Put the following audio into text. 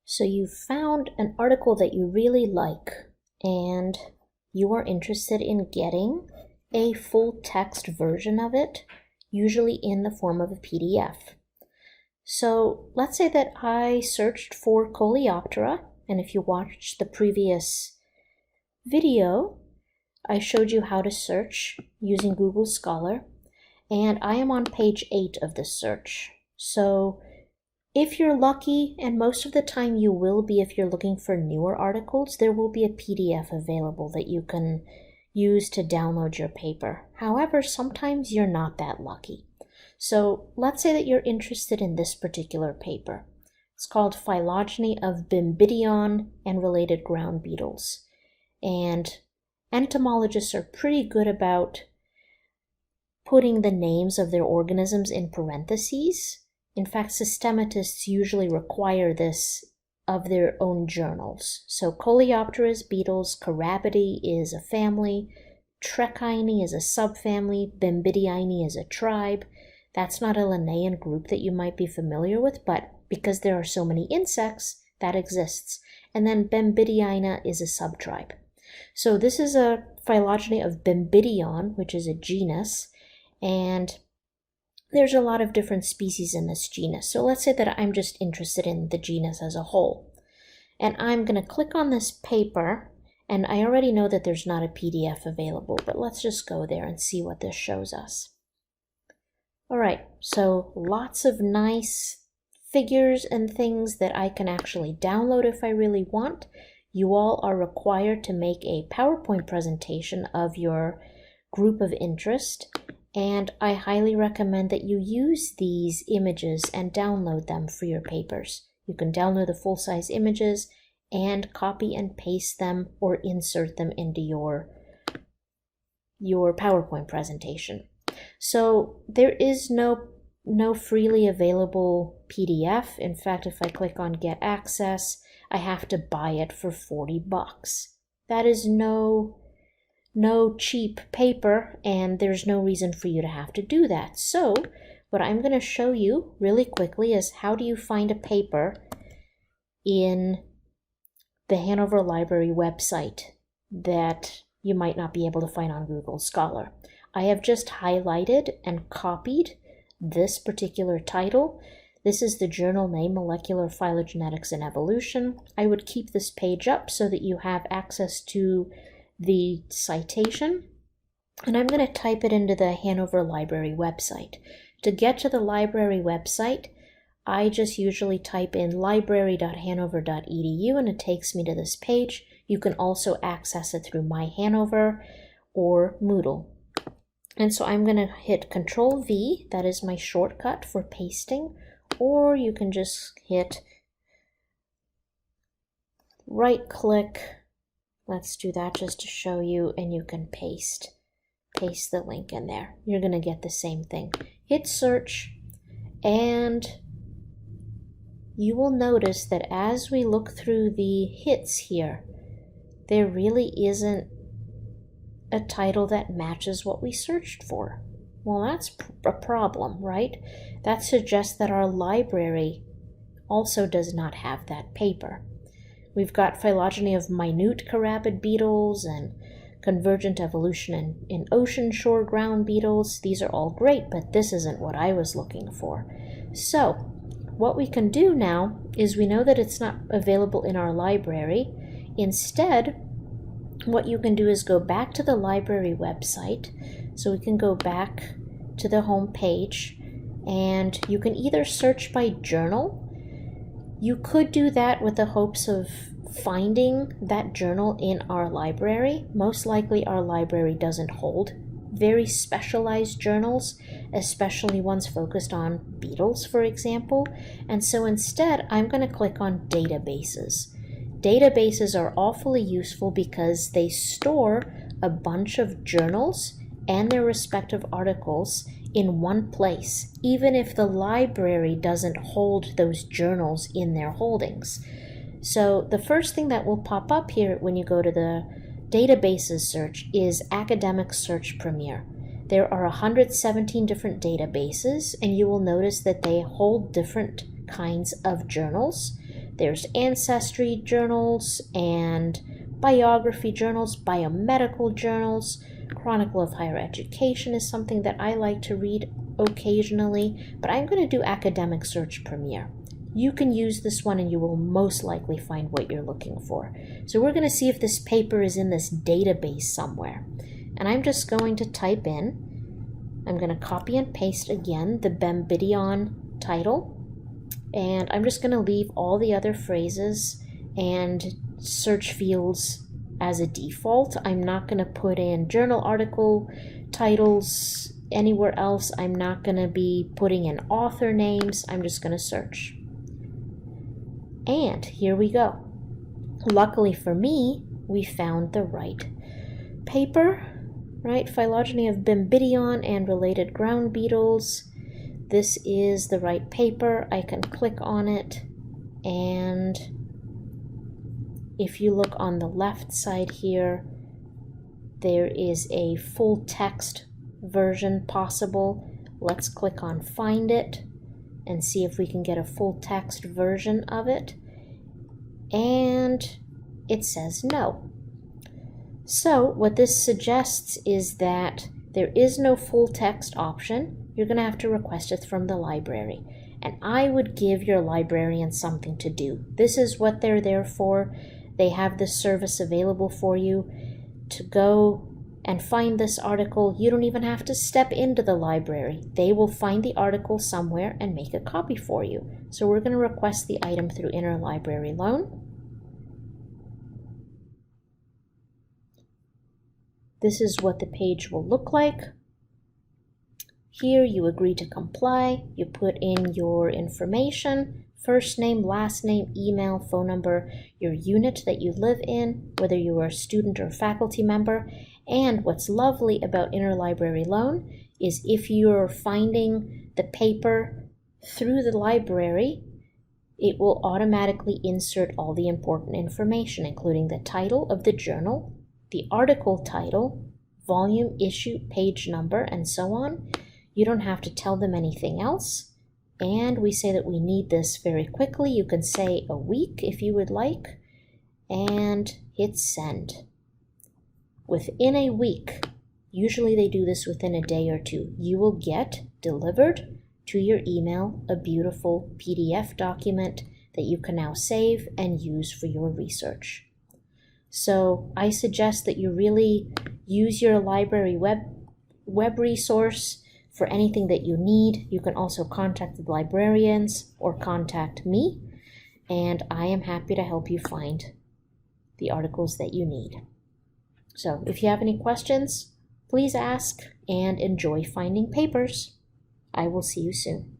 So you found an article that you really like and you are interested in getting a full text version of it, usually in the form of a PDF. So let's say that I searched for Coleoptera, and if you watched the previous video, I showed you how to search using Google Scholar, and I am on page 8 of the search. So if you're lucky, and most of the time you will be if you're looking for newer articles, there will be a PDF available that you can use to download your paper. However, sometimes you're not that lucky. So let's say that you're interested in this particular paper. It's called Phylogeny of Bimbidion and Related Ground Beetles. And entomologists are pretty good about putting the names of their organisms in parentheses. In fact, systematists usually require this of their own journals. So Coleoptera's beetles, Carabidae is a family, Trichini is a subfamily, Bimbidiini is a tribe. That's not a Linnaean group that you might be familiar with, but because there are so many insects, that exists. And then Bimbidiina is a subtribe. So this is a phylogeny of Bimbidion, which is a genus, and there's a lot of different species in this genus. So let's say that I'm just interested in the genus as a whole. And I'm going to click on this paper, and I already know that there's not a PDF available, but let's just go there and see what this shows us. All right, so lots of nice figures and things that I can actually download if I really want. You all are required to make a PowerPoint presentation of your group of interest, and I highly recommend that you use these images and download them for your papers. You can download the full-size images and copy and paste them or insert them into your PowerPoint presentation. So there is no freely available PDF. In fact, if I click on Get Access, I have to buy it for $40. That is no cheap paper, and there's no reason for you to have to do that. So what I'm going to show you really quickly is how do you find a paper in the Hanover Library website that you might not be able to find on Google Scholar. I have just highlighted and copied this particular title. This is the journal name, Molecular Phylogenetics and Evolution. I would keep this page up so that you have access to the citation, and I'm going to type it into the Hanover Library website. To get to the library website, I just usually type in library.hanover.edu and it takes me to this page. You can also access it through My Hanover or Moodle. And so I'm going to hit Control V, that is my shortcut for pasting, or you can just hit right click. Let's do that just to show you, and you can paste the link in there. You're going to get the same thing. Hit search, and you will notice that as we look through the hits here, there really isn't a title that matches what we searched for. Well, that's a problem, right? That suggests that our library also does not have that paper. We've got phylogeny of minute carabid beetles and convergent evolution in ocean shore ground beetles. These are all great, but this isn't what I was looking for. So what we can do now is we know that it's not available in our library. Instead, what you can do is go back to the library website. So we can go back to the home page, and you can either search by journal. You could do that with the hopes of finding that journal in our library. Most likely our library doesn't hold very specialized journals, especially ones focused on beetles, for example. And so instead, I'm going to click on databases. Databases are awfully useful because they store a bunch of journals and their respective articles in one place, even if the library doesn't hold those journals in their holdings. So the first thing that will pop up here when you go to the databases search is Academic Search Premier. There are 117 different databases, and you will notice that they hold different kinds of journals. There's ancestry journals and biography journals, biomedical journals. Chronicle of Higher Education is something that I like to read occasionally, but I'm going to do Academic Search Premier. You can use this one and you will most likely find what you're looking for. So we're going to see if this paper is in this database somewhere. And I'm just going to type in, I'm going to copy and paste again the Bembidion title. And I'm just going to leave all the other phrases and search fields as a default. I'm not going to put in journal article titles anywhere else. I'm not going to be putting in author names. I'm just going to search. And here we go. Luckily for me, we found the right paper, right? Phylogeny of Bembidion and related ground beetles. This is the right paper. I can click on it, and if you look on the left side here, there is a full text version possible. Let's click on Find It and see if we can get a full text version of it. And it says no. So what this suggests is that there is no full text option. You're going to have to request it from the library. And I would give your librarian something to do. This is what they're there for. They have this service available for you to go and find this article. You don't even have to step into the library. They will find the article somewhere and make a copy for you. So we're going to request the item through interlibrary loan. This is what the page will look like. Here you agree to comply. You put in your information, first name, last name, email, phone number, your unit that you live in, whether you are a student or faculty member. And what's lovely about interlibrary loan is if you're finding the paper through the library, it will automatically insert all the important information, including the title of the journal, the article title, volume, issue, page number, and so on. You don't have to tell them anything else. And we say that we need this very quickly. You can say a week if you would like, and hit send. Within a week, usually they do this within a day or two, you will get delivered to your email a beautiful PDF document that you can now save and use for your research. So I suggest that you really use your library web resource for anything that you need. You can also contact the librarians or contact me, and I am happy to help you find the articles that you need. So if you have any questions, please ask, and enjoy finding papers. I will see you soon.